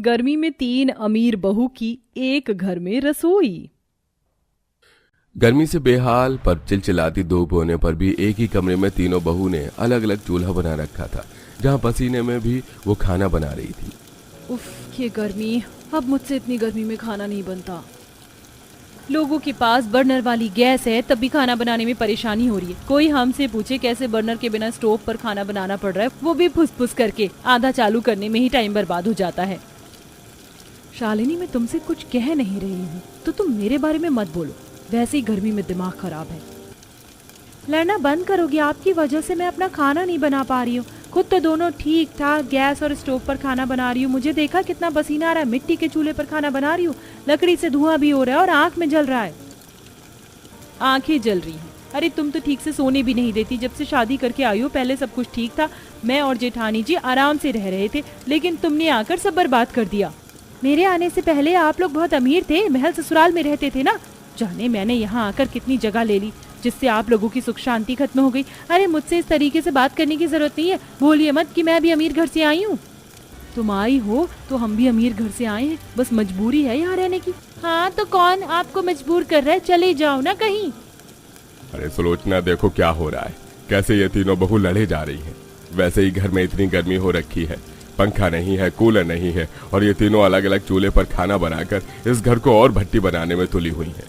गर्मी में 3 अमीर बहू की एक घर में रसोई। गर्मी से बेहाल पर चिलचिलाती धूप होने पर भी एक ही कमरे में तीनों बहू ने अलग अलग चूल्हा बना रखा था, जहां पसीने में भी वो खाना बना रही थी। उफ, ये गर्मी, अब मुझसे इतनी गर्मी में खाना नहीं बनता। लोगों के पास बर्नर वाली गैस है, तब भी खाना बनाने में परेशानी हो रही है। कोई हमसे पूछे कैसे बर्नर के बिना स्टोव पर खाना बनाना पड़ रहा है, वो भी फुस-फुस करके। आधा चालू करने में ही टाइम बर्बाद हो जाता है। शालिनी, मैं तुमसे कुछ कह नहीं रही हूँ तो तुम मेरे बारे में मत बोलो। वैसे ही गर्मी में दिमाग खराब है। लड़ना बंद करोगी? आपकी वजह से मैं अपना खाना नहीं बना पा रही हूँ। खुद तो दोनों ठीक ठाक गैस और स्टोव पर खाना बना रही हूँ। मुझे देखा कितना पसीना आ रहा है। मिट्टी के चूल्हे पर खाना बना रही हूँ, लकड़ी से धुआं भी हो रहा है और आंख में जल रहा है। आंखें जल रही हैं? अरे तुम तो ठीक से सोने भी नहीं देती। जब से शादी करके आई हो पहले सब कुछ ठीक था, मैं और जेठानी जी आराम से रह रहे थे, लेकिन तुमने आकर सब बर्बाद कर दिया। मेरे आने से पहले आप लोग बहुत अमीर थे, महल ससुराल में रहते थे ना। जाने मैंने यहाँ आकर कितनी जगह ले ली, जिससे आप लोगों की सुख शांति खत्म हो गई। अरे मुझसे इस तरीके से बात करने की जरूरत नहीं है। बोलिए मत कि मैं भी अमीर घर से आई हूँ। तुम आई हो तो हम भी अमीर घर से आए हैं, बस मजबूरी है यहाँ रहने की। हाँ तो कौन आपको मजबूर कर रहा है? चले जाओ ना कहीं। अरे सुलोचना, देखो क्या हो रहा है, कैसे ये तीनों बहू लड़े जा रही हैं। वैसे ही घर में इतनी गर्मी हो रखी है, पंखा नहीं है, कूलर नहीं है, और ये तीनों अलग अलग चूल्हे पर खाना बनाकर इस घर को और भट्टी बनाने में तुली हुई है।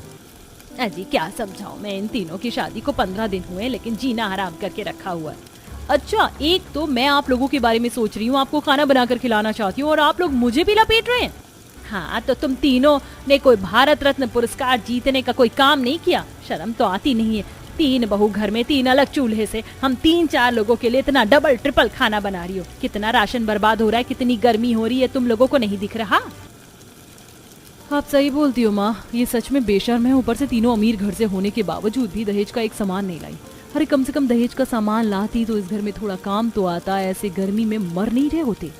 अजी क्या समझाऊं मैं, इन तीनों की शादी को 15 दिन हुए, लेकिन जीना हराम करके रखा हुआ है। अच्छा, एक तो मैं आप लोगों के बारे में सोच रही हूँ, आपको खाना बनाकर खिलाना चाहती हूँ, और आप लोग मुझे भी लपेट रहे हैं। हाँ तो तुम तीनों ने कोई भारत रत्न पुरस्कार जीतने का कोई काम नहीं किया? शर्म तो आती नहीं है? 3 बहू घर में 3 अलग चूल्हे से हम 3-4 लोगों के लिए इतना डबल ट्रिपल खाना बना रही हो। कितना राशन बर्बाद हो रहा है, कितनी गर्मी हो रही है, तुम लोगों को नहीं दिख रहा? आप सही बोलती हो माँ, ये सच में बेशर्म है। ऊपर से तीनों अमीर घर से होने के बावजूद भी दहेज का एक सामान नहीं लाई। अरे कम से कम दहेज का सामान लाती तो इस घर में थोड़ा काम तो आता। ऐसे गर्मी में मर नहीं रहे होते।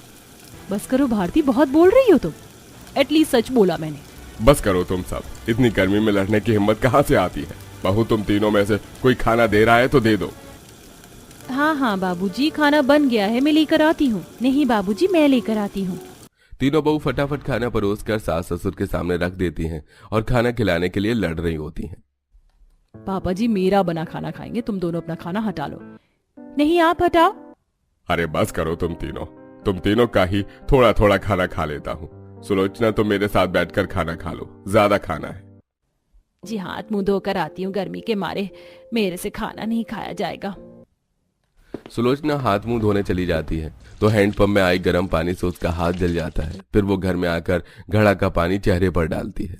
बस करो भारती, बहुत बोल रही हो तुम। एटलीस्ट सच बोला मैंने। बस करो तुम सब, इतनी गर्मी में लड़ने की हिम्मत कहाँ से आती है? बहू, तुम तीनों में से कोई खाना दे रहा है तो दे दो। हाँ हाँ बाबूजी, खाना बन गया है, मैं लेकर आती हूँ। नहीं बाबूजी, मैं लेकर आती हूँ। तीनों बहू फटाफट खाना परोस कर सास ससुर के सामने रख देती हैं और खाना खिलाने के लिए लड़ रही होती हैं। पापा जी मेरा बना खाना खाएंगे, तुम दोनों अपना खाना हटा लो। नहीं आप हटाओ। अरे बस करो तुम तीनों का ही थोड़ा थोड़ा खाना खा लेता हूँ। सुलोचना, तुम मेरे साथ बैठकर खाना खा लो, ज्यादा खाना है। जी हाथ मुंह धोकर आती हूँ, गर्मी के मारे मेरे से खाना नहीं खाया जाएगा। सुलोचना हाथ मुंह धोने चली जाती है तो हैंडपंप में आई गर्म पानी से उसका हाथ जल जाता है। फिर वो घर में आकर घड़ा का पानी चेहरे पर डालती है।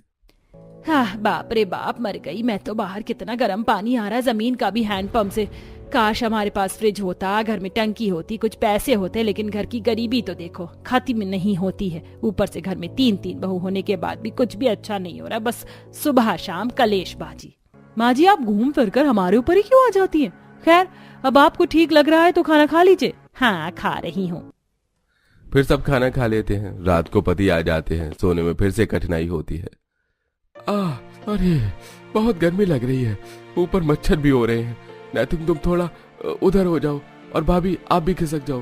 हाँ बाप रे बाप, मर गई मैं तो। बाहर कितना गर्म पानी आ रहा है, जमीन का भी हैंडपंप से। काश हमारे पास फ्रिज होता, घर में टंकी होती, कुछ पैसे होते, लेकिन घर की गरीबी तो देखो, खत्म नहीं होती है। ऊपर से घर में 3-3 बहू होने के बाद भी कुछ भी अच्छा नहीं हो रहा, बस सुबह शाम कलेशबाजी। माँ जी आप घूम फिर कर हमारे ऊपर ही क्यों आ जाती हैं? खैर, अब आपको ठीक लग रहा है तो खाना खा लीजिए। हाँ खा रही हूँ। फिर सब खाना खा लेते हैं। रात को पति आ जाते हैं, सोने में फिर से कठिनाई होती है। अरे बहुत गर्मी लग रही है, ऊपर मच्छर भी हो रहे हैं। नैतिक, तुम थोड़ा उधर हो जाओ, और भाभी आप भी खिसक जाओ।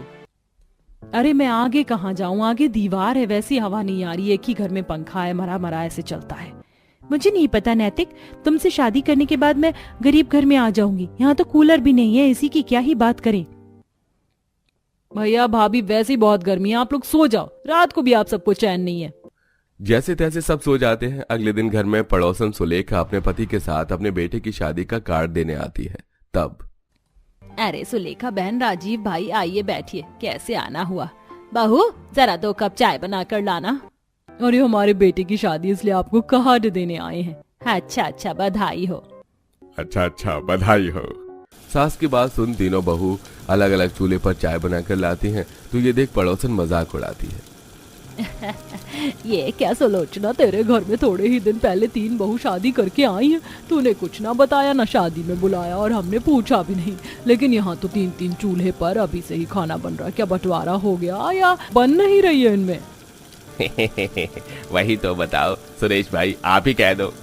अरे मैं आगे कहाँ जाऊँ, आगे दीवार है, वैसी हवा नहीं आ रही। एक ही घर में पंखा है, मरा मरा ऐसे चलता है। मुझे नहीं पता नैतिक, तुमसे शादी करने के बाद मैं गरीब घर में आ जाऊंगी। यहाँ तो कूलर भी नहीं है, इसी की क्या ही बात करें। भैया भाभी वैसे ही बहुत गर्मी है, आप लोग सो जाओ। रात को भी आप सबको चैन नहीं है। जैसे तैसे सब सो जाते हैं। अगले दिन घर में पड़ोसन सुलेखा अपने पति के साथ अपने बेटे की शादी का कार्ड देने आती है। तब अरे सुलेखा बहन, राजीव भाई आइए बैठिए। कैसे आना हुआ? बहू जरा 2 कप चाय बना कर लाना। अरे हमारे बेटे की शादी, इसलिए आपको कार्ड देने आए हैं। अच्छा अच्छा, बधाई हो। अच्छा, बधाई हो। सास की बात सुन तीनों बहू अलग अलग चूल्हे पर चाय बनाकर लाती हैं तो ये देख पड़ोसन मजाक उड़ाती है। ये क्या सुलोचना, तेरे घर में थोड़े ही दिन पहले 3 बहू शादी करके आई हैं। तूने कुछ ना बताया, ना शादी में बुलाया, और हमने पूछा भी नहीं। लेकिन यहाँ तो 3-3 चूल्हे पर अभी से ही खाना बन रहा है। क्या बंटवारा हो गया या बन नहीं रही है इनमें? वही तो बताओ सुरेश भाई, आप ही कह दो।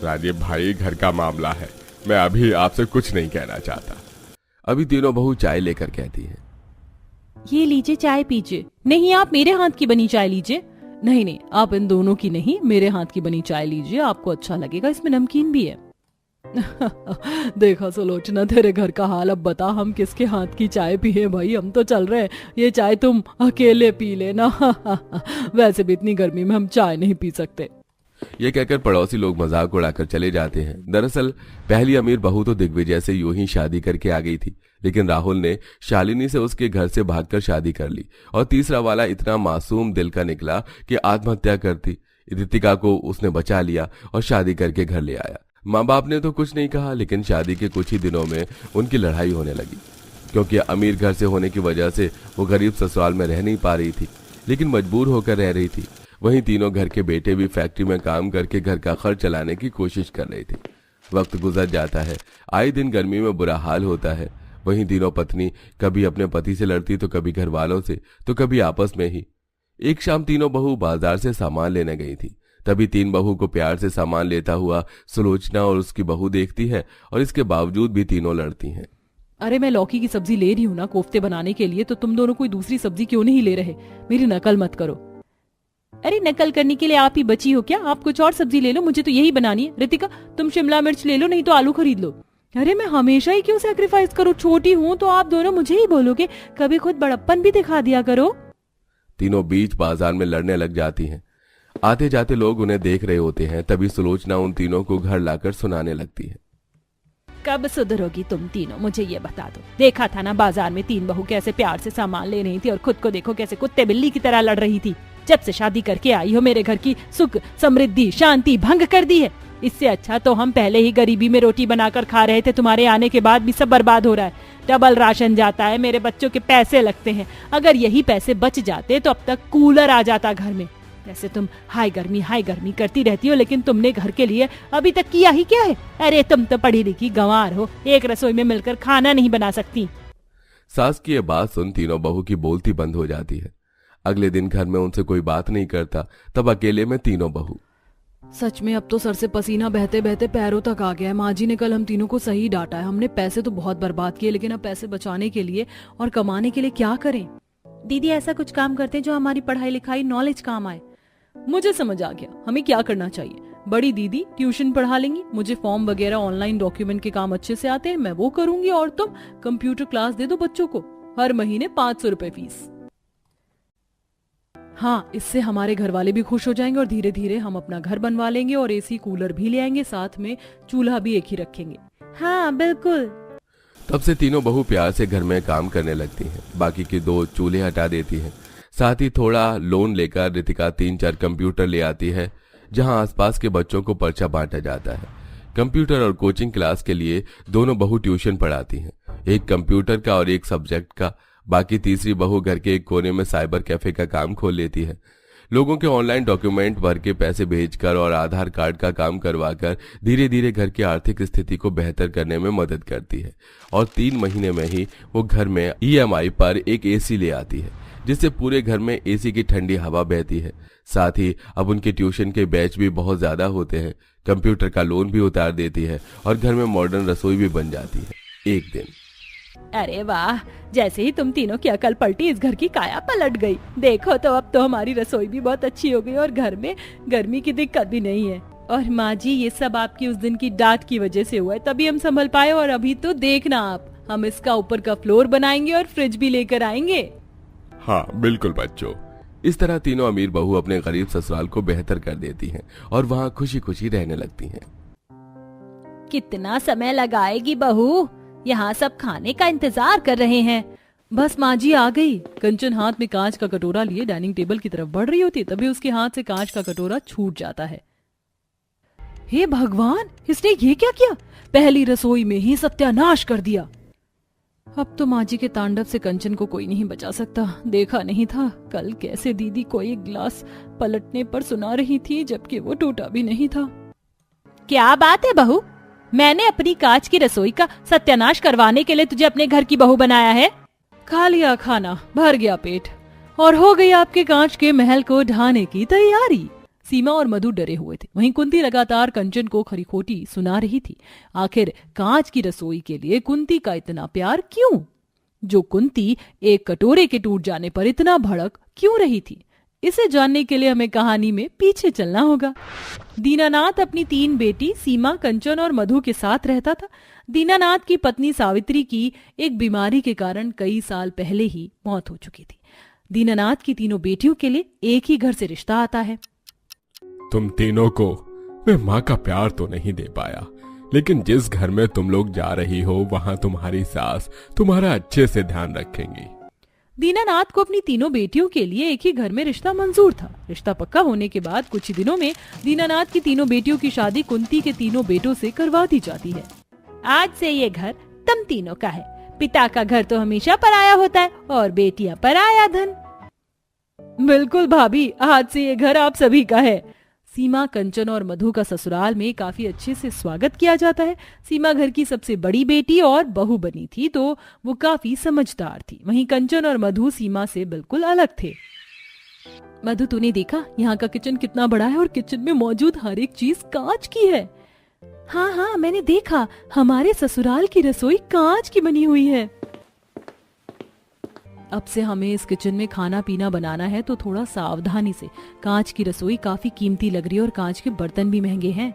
राजीव भाई, घर का मामला है, मैं अभी आपसे कुछ नहीं कहना चाहता। अभी तीनों बहू चाय लेकर कहती हैं। ये लीजिए चाय पीजिए। नहीं, आप मेरे हाथ की बनी चाय लीजिए। नहीं नहीं, आप इन दोनों की नहीं, मेरे हाथ की बनी चाय लीजिए, आपको अच्छा लगेगा, इसमें नमकीन भी है। देखा सुलोचना, तेरे घर का हाल। अब बता हम किसके हाथ की चाय पिए भाई, हम तो चल रहे हैं, ये चाय तुम अकेले पी लेना। वैसे भी इतनी गर्मी में हम चाय नहीं पी सकते। ये कहकर पड़ोसी लोग मजाक उड़ाकर चले जाते हैं। दरअसल पहली अमीर बहू तो दिग्विजय से यूं ही शादी करके आ गई थी, लेकिन राहुल ने शालिनी से उसके घर से भागकर शादी कर ली और तीसरा वाला इतना मासूम दिल का निकला कि आत्महत्या करती। रितिका को उसने बचा लिया और शादी करके घर ले आया। माँ बाप ने तो कुछ नहीं कहा, लेकिन शादी के कुछ ही दिनों में उनकी लड़ाई होने लगी, क्योंकि अमीर घर से होने की वजह से वो गरीब ससुराल में रह नहीं पा रही थी, लेकिन मजबूर होकर रह रही थी। वहीं तीनों घर के बेटे भी फैक्ट्री में काम करके घर का खर्च चलाने की कोशिश कर रहे थे। वक्त गुजर जाता है, आए दिन गर्मी में बुरा हाल होता है। वहीं तीनों पत्नी कभी अपने पति से लड़ती तो कभी घर वालों से, तो कभी आपस में ही। एक शाम तीनों बहू बाजार से सामान लेने गई थी। तभी तीन बहू को प्यार से सामान लेता हुआ सुलोचना और उसकी बहू देखती है, और इसके बावजूद भी तीनों लड़ती हैं। अरे मैं लौकी की सब्जी ले रही हूँ ना कोफ्ते बनाने के लिए, तो तुम दोनों कोई दूसरी सब्जी क्यों नहीं ले रहे? मेरी नकल मत करो। अरे नकल करने के लिए आप ही बची हो क्या? आप कुछ और सब्जी ले लो, मुझे तो यही बनानी है। रितिका तुम शिमला मिर्च ले लो, नहीं तो आलू खरीद लो। अरे मैं हमेशा ही क्यों सैक्रिफाइस करूँ? छोटी हूँ तो आप दोनों मुझे ही बोलोगे, कभी खुद बड़प्पन भी दिखा दिया करो। तीनों बीच बाजार में लड़ने लग जाती हैं। आते जाते लोग उन्हें देख रहे होते हैं। तभी सुलोचना उन तीनों को घर लाकर सुनाने लगती है। कब सुधरोगी तुम तीनों, मुझे ये बता दो। देखा था ना बाजार में तीन बहू कैसे प्यार से सामान ले रही थी, और खुद को देखो कैसे कुत्ते बिल्ली की तरह लड़ रही थी। जब से शादी करके आई हो मेरे घर की सुख समृद्धि शांति भंग कर दी है। इससे अच्छा तो हम पहले ही गरीबी में रोटी बनाकर खा रहे थे, तुम्हारे आने के बाद भी सब बर्बाद हो रहा है। डबल राशन जाता है, मेरे बच्चों के पैसे लगते हैं। अगर यही पैसे बच जाते तो अब तक कूलर आ जाता घर में। वैसे तुम हाय गर्मी करती रहती हो, लेकिन तुमने घर के लिए अभी तक किया ही क्या है? अरे तुम तो पढ़ी लिखी गंवार हो, एक रसोई में मिलकर खाना नहीं बना सकती। सास की ये बात सुन तीनों बहू की बोलती बंद हो जाती है। अगले दिन घर में उनसे कोई बात नहीं करता। तब अकेले में तीनों बहू। सच में अब तो सर से पसीना बहते बहते पैरों तक आ गया है। माँ जी ने कल हम तीनों को सही डांटा है। हमने पैसे तो बहुत बर्बाद किए, लेकिन अब पैसे बचाने के लिए और कमाने के लिए क्या करें? दीदी ऐसा कुछ काम करते हैं जो हमारी पढ़ाई लिखाई नॉलेज काम आए। मुझे समझ आ गया हमें क्या करना चाहिए। बड़ी दीदी ट्यूशन पढ़ा लेंगी, मुझे फॉर्म वगैरह ऑनलाइन डॉक्यूमेंट के काम अच्छे से आते हैं, मैं वो करूंगी, और तुम कंप्यूटर क्लास दे दो बच्चों को, हर महीने 500 रुपए फीस। हाँ, इससे हमारे घर वाले भी खुश हो जाएंगे और धीरे धीरे हम अपना घर बनवा लेंगे और एसी कूलर भी ले आएंगे, साथ में चूल्हा भी एक ही रखेंगे। हाँ बिल्कुल। तब से तीनों बहू प्यार से घर में काम करने लगती हैं। बाकी की दो चूल्हे हटा देती हैं। साथ ही थोड़ा लोन लेकर रितिका 3-4 कंप्यूटर ले आती है, जहां आसपास के बच्चों को पर्चा बांटा जाता है। कंप्यूटर और कोचिंग क्लास के लिए दोनों बहू ट्यूशन पढ़ाती हैं, एक कंप्यूटर का और एक सब्जेक्ट का। बाकी तीसरी बहू घर के एक कोने में साइबर कैफे का काम खोल लेती है। लोगों के ऑनलाइन डॉक्यूमेंट भर के पैसे भेजकर और आधार कार्ड का काम करवाकर धीरे धीरे घर की आर्थिक स्थिति को बेहतर करने में मदद करती है। और 3 महीने में ही वो घर में EMI पर एक एसी ले आती है, जिससे पूरे घर में एसी की ठंडी हवा बहती है। साथ ही अब उनके ट्यूशन के बैच भी बहुत ज्यादा होते हैं। कंप्यूटर का लोन भी उतार देती है और घर में मॉडर्न रसोई भी बन जाती है। एक दिन, अरे वाह, जैसे ही तुम तीनों की अकल पलटी इस घर की काया पलट गई। देखो तो अब तो हमारी रसोई भी बहुत अच्छी हो गई और घर में गर्मी की दिक्कत भी नहीं है। और माँ जी ये सब आपकी उस दिन की डांट की वजह से हुआ है, तभी हम संभल पाए। और अभी तो देखना आप, हम इसका ऊपर का फ्लोर बनाएंगे और फ्रिज भी लेकर आएंगे। हाँ बिल्कुल बच्चों। इस तरह तीनों अमीर बहू अपने गरीब ससुराल को बेहतर कर देती हैं और वहाँ खुशी खुशी रहने लगती हैं। कितना समय लगाएगी बहू? यहाँ सब खाने का इंतजार कर रहे हैं। बस माँ जी आ गई। कंचन हाथ में कांच का कटोरा लिए डाइनिंग टेबल की तरफ बढ़ रही होती, तभी उसके हाथ से कांच का कटोरा छूट जाता है। हे भगवान, इसने ये क्या किया? पहली रसोई में ही सत्यानाश कर दिया। अब तो माँ जी के तांडव से कंचन को कोई नहीं बचा सकता। देखा नहीं था कल कैसे दीदी को एक गिलास पलटने पर सुना रही थी, जबकि वो टूटा भी नहीं था। क्या बात है बहू, मैंने अपनी कांच की रसोई का सत्यानाश करवाने के लिए तुझे अपने घर की बहू बनाया है? खा लिया खाना, भर गया पेट और हो गई आपके कांच के महल को ढाने की तैयारी। सीमा और मधु डरे हुए थे। वहीं कुंती लगातार कंचन को खरी-खोटी सुना रही थी। आखिर कांच की रसोई के लिए कुंती का इतना प्यार क्यों? जो कुंती एक कटोरे के टूट जाने पर इतना भड़क क्यों रही थी, इसे जानने के लिए हमें कहानी में पीछे चलना होगा। दीनानाथ अपनी 3 बेटी सीमा, कंचन और मधु के साथ रहता था। दीनानाथ की पत्नी सावित्री की एक बीमारी के कारण कई साल पहले ही मौत हो चुकी थी। दीनानाथ की तीनों बेटियों के लिए एक ही घर से रिश्ता आता है। तुम तीनों को मैं माँ का प्यार तो नहीं दे पाया, लेकिन जिस घर में तुम लोग जा रही हो वहाँ तुम्हारी सास तुम्हारा अच्छे से ध्यान रखेंगी। दीनानाथ को अपनी तीनों बेटियों के लिए एक ही घर में रिश्ता मंजूर था। रिश्ता पक्का होने के बाद कुछ ही दिनों में दीनानाथ की तीनों बेटियों की शादी कुंती के तीनों बेटों से करवा दी जाती है। आज से ये घर तुम तीनों का है। पिता का घर तो हमेशा पराया होता है और बेटियां पराया धन। बिल्कुल भाभी, आज से ये घर आप सभी का है। सीमा, कंचन और मधु का ससुराल में काफी अच्छे से स्वागत किया जाता है। सीमा घर की सबसे बड़ी बेटी और बहू बनी थी, तो वो काफी समझदार थी। वहीं कंचन और मधु सीमा से बिल्कुल अलग थे। मधु, तूने देखा यहाँ का किचन कितना बड़ा है और किचन में मौजूद हर एक चीज कांच की है। हाँ हाँ, मैंने देखा, हमारे ससुराल की रसोई कांच की बनी हुई है। अब से हमें इस किचन में खाना पीना बनाना है तो थोड़ा सावधानी से। कांच की रसोई काफी कीमती लग रही है और कांच के बर्तन भी महंगे हैं।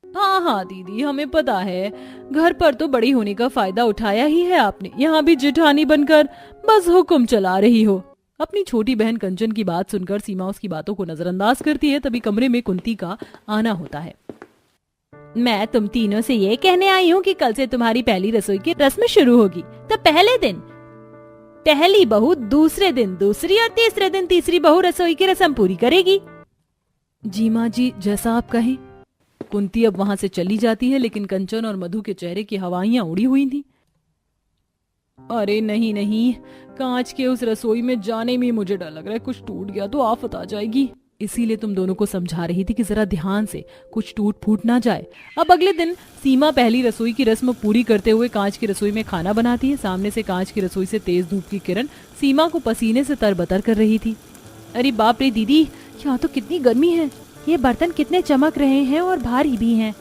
हाँ हाँ दीदी, हमें पता है, घर पर तो बड़ी होने का फायदा उठाया ही है आपने। यहाँ भी जेठानी बनकर बस हुक्म चला रही हो। अपनी छोटी बहन कंचन की बात सुनकर सीमा उसकी बातों को नजरअंदाज करती है। तभी कमरे में कुंती का आना होता है। मैं तुम तीनों से ये कहने आई हूँ कि कल से तुम्हारी पहली रसोई की रस्म शुरू होगी। तो पहले दिन पहली बहू, दूसरे दिन दूसरी और तीसरे दिन तीसरी बहू रसोई की रस्म पूरी करेगी। जी माँ जी, जैसा आप कहें। कुंती अब वहां से चली जाती है, लेकिन कंचन और मधु के चेहरे की हवाइयां उड़ी हुई थी। अरे नहीं नहीं, कांच के उस रसोई में जाने में मुझे डर लग रहा है, कुछ टूट गया तो आफत आ जाएगी। इसीलिए तुम दोनों को समझा रही थी कि जरा ध्यान से, कुछ टूट फूट ना जाए। अब अगले दिन सीमा पहली रसोई की रस्म पूरी करते हुए कांच की रसोई में खाना बनाती है। सामने से कांच की रसोई से तेज धूप की किरण सीमा को पसीने से तरबतर कर रही थी। अरे बाप रे दीदी, यहाँ तो कितनी गर्मी है। ये बर्तन कितने चमक रहे हैं और भारी भी हैं।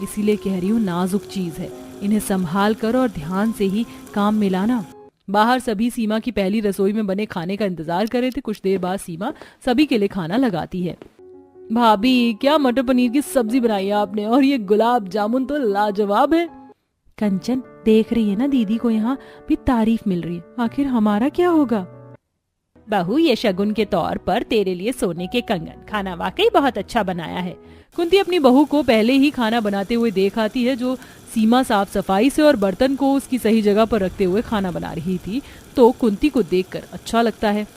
इसीलिए कह रही हूँ, नाजुक चीज है, इन्हें संभाल कर और ध्यान से ही काम मिलाना। बाहर सभी सीमा की पहली रसोई में बने खाने का इंतजार कर रहे थे। कुछ देर बाद सीमा सभी के लिए खाना लगाती है। भाभी, क्या मटर पनीर की सब्जी बनाई है आपने, और ये गुलाब जामुन तो लाजवाब है। कंचन देख रही है ना, दीदी को यहाँ भी तारीफ मिल रही है, आखिर हमारा क्या होगा। बहू, ये शगुन के तौर पर तेरे लिए सोने के कंगन, खाना वाकई बहुत अच्छा बनाया है। कुंती अपनी बहू को पहले ही खाना बनाते हुए देख आती है, जो सीमा साफ सफाई से और बर्तन को उसकी सही जगह पर रखते हुए खाना बना रही थी। तो कुंती को देखकर अच्छा लगता है।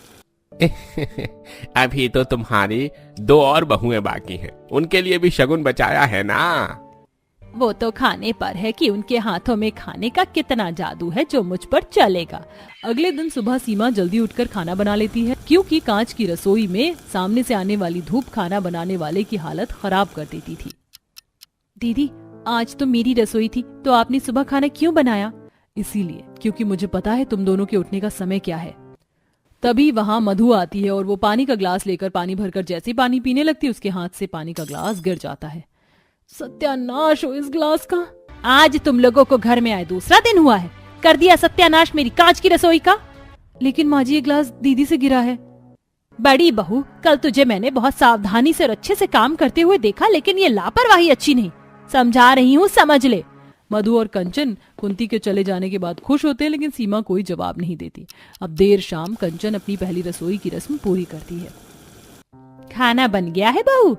अभी तो तुम्हारी 2 और बहुएं बाकी हैं, उनके लिए भी शगुन बचाया है ना। वो तो खाने पर है कि उनके हाथों में खाने का कितना जादू है जो मुझ पर चलेगा। अगले दिन सुबह सीमा जल्दी उठकर खाना बना लेती है, क्योंकि कांच की रसोई में सामने से आने वाली धूप खाना बनाने वाले की हालत खराब कर देती थी। दीदी, आज तो मेरी रसोई थी, तो आपने सुबह खाना क्यों बनाया? इसीलिए क्योंकि मुझे पता है तुम दोनों के उठने का समय क्या है। तभी वहाँ मधु आती है और वो पानी का ग्लास लेकर पानी भरकर जैसे ही पानी पीने लगती है, उसके हाथ से पानी का ग्लास गिर जाता है। सत्यानाश हो इस ग्लास का। आज तुम लोगों को घर में आए दूसरा दिन हुआ है, कर दिया सत्यानाश मेरी कांच की रसोई का। लेकिन माँ जी, ये ग्लास दीदी से गिरा है। बड़ी बहू, कल तुझे मैंने बहुत सावधानी से और अच्छे से काम करते हुए देखा, लेकिन ये लापरवाही अच्छी नहीं। समझा रही हूँ, समझ ले। मधु और कंचन कुंती के चले जाने के बाद खुश होते हैं, लेकिन सीमा कोई जवाब नहीं देती। अब देर शाम कंचन अपनी पहली रसोई की रस्म पूरी करती है। खाना बन गया है बहू?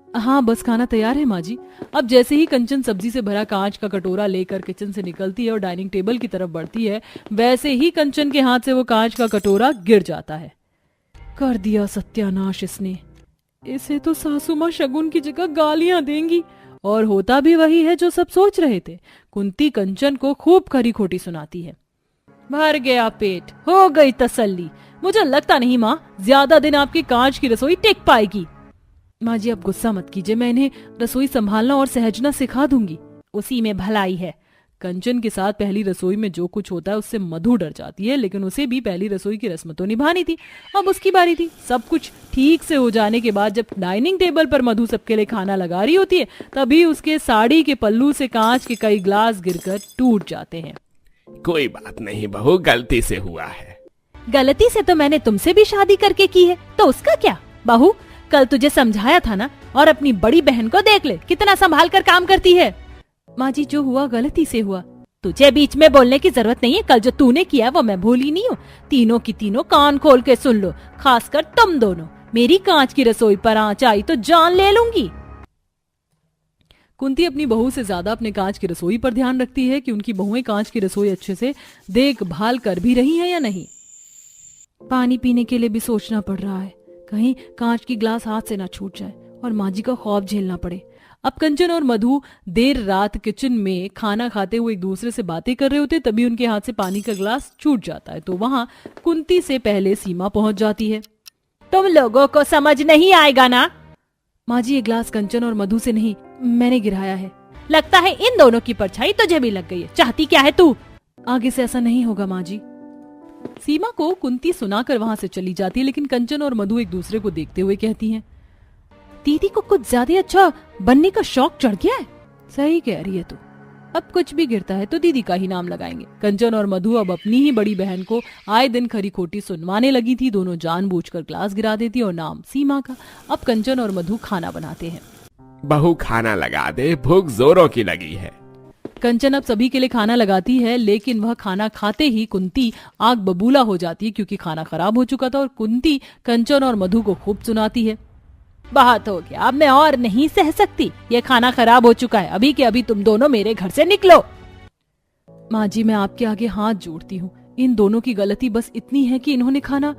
हाँ, बस खाना तैयार है माँ जी। अब जैसे ही कंचन सब्जी से भरा कांच का कटोरा लेकर किचन से निकलती है और डाइनिंग टेबल की तरफ बढ़ती है, वैसे ही कंचन के हाथ से वो कांच का कटोरा गिर जाता है। कर दिया सत्यानाश इसने। इसे तो सासू माँ शगुन की जगह गालियां देंगी। और होता भी वही है जो सब सोच रहे थे। कुंती कंचन को खूब खरी खोटी सुनाती है। भर गया पेट, हो गई तसल्ली। मुझे लगता नहीं माँ, ज्यादा दिन आपकी कांच की रसोई टिक पाएगी। माँ जी, आप गुस्सा मत कीजिए, मैं इन्हें रसोई संभालना और सहजना सिखा दूंगी। उसी में भलाई है। कंचन के साथ पहली रसोई में जो कुछ होता है उससे मधु डर जाती है, लेकिन उसे भी पहली रसोई की रस्म तो निभानी थी। अब उसकी बारी थी। सब कुछ ठीक से हो जाने के बाद जब डाइनिंग टेबल पर मधु सबके लिए खाना लगा रही होती है, तभी उसके साड़ी के पल्लू से कांच के कई ग्लास गिरकर टूट जाते हैं। कोई बात नहीं बहू, गलती से हुआ है। गलती से तो मैंने तुमसे भी शादी करके की है, तो उसका क्या? बहू, कल तुझे समझाया था ना, और अपनी बड़ी बहन को देख ले कितना संभाल कर काम करती है। माँ जी, जो हुआ गलती से हुआ। तुझे बीच में बोलने की जरूरत नहीं है। कल जो तूने किया वो मैं भूली नहीं हूँ। तीनों की तीनों कान खोल के सुन लो, खासकर तुम दोनों। मेरी कांच की रसोई पर आंच आई तो जान ले लूंगी। कुंती अपनी बहू से ज्यादा अपने कांच की रसोई पर ध्यान रखती है कि उनकी बहुएं कांच की रसोई अच्छे से देखभाल कर भी रही हैं या नहीं। पानी पीने के लिए भी सोचना पड़ रहा है, कहीं कांच की ग्लास हाथ से ना छूट जाए और माँ जी का खौफ झेलना पड़े। अब कंचन और मधु देर रात किचन में खाना खाते हुए एक दूसरे से बातें कर रहे होते, तभी उनके हाथ से पानी का ग्लास छूट जाता है। तो वहां कुंती से पहले सीमा पहुंच जाती है। तुम लोगों को समझ नहीं आएगा ना? माँ जी, ये ग्लास कंचन और मधु से नहीं, मैंने गिराया है। लगता है इन दोनों की परछाई तुझे भी लग गई है। चाहती क्या है तू? आगे से ऐसा नहीं होगा माँ जी। सीमा को कुंती सुनाकर वहां से चली जाती है, लेकिन कंचन और मधु एक दूसरे को देखते हुए कहती हैं, दीदी को कुछ ज्यादा अच्छा बनने का शौक चढ़ गया है। सही कह रही है तू, अब कुछ भी गिरता है तो दीदी का ही नाम लगाएंगे। कंचन और मधु अब अपनी ही बड़ी बहन को आए दिन खरी खोटी सुनवाने लगी थी। दोनों जानबूझकर ग्लास गिरा देती और नाम सीमा का। अब कंचन और मधु खाना बनाते हैं। बहू खाना लगा दे, भूख जोरों की लगी है। कंचन अब सभी के लिए खाना लगाती है, लेकिन वह खाना खाते ही कुंती आग बबूला हो जाती है, क्योंकि खाना खराब हो चुका था। और कुंती कंचन और मधु को खूब सुनाती है, बहुत हो गया, अब मैं और नहीं सह सकती। ये खाना खराब हो चुका है, अभी के अभी तुम दोनों मेरे घर से निकलो। माँ जी, मैं आपके आगे हाथ जोड़ती हूँ। इन दोनों की गलती बस इतनी है कि इन्होंने खाना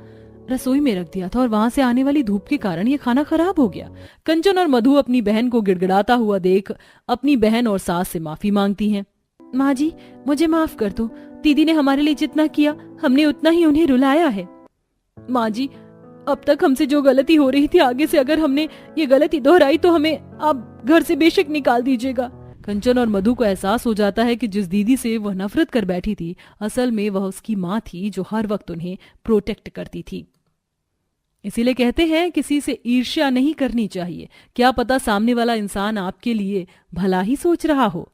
रसोई में रख दिया था और वहां से आने वाली धूप के कारण ये खाना खराब हो गया। कंचन और मधु अपनी बहन को गिड़गिड़ाता हुआ देख अपनी बहन और सास से माफी मांगती हैं। माँ जी, मुझे माफ कर दो। दीदी ने हमारे लिए जितना किया, हमने उतना ही उन्हें रुलाया है। माँ जी, अब तक हमसे जो गलती हो रही थी, आगे से अगर हमने ये गलती दोहराई तो हमें आप घर से बेशक निकाल दीजिएगा। कंचन और मधु को एहसास हो जाता है कि जिस दीदी से वह नफरत कर बैठी थी, असल में वह उसकी माँ थी, जो हर वक्त उन्हें प्रोटेक्ट करती थी। इसीलिए कहते हैं किसी से ईर्ष्या नहीं करनी चाहिए। क्या पता सामने वाला इंसान आपके लिए भला ही सोच रहा हो।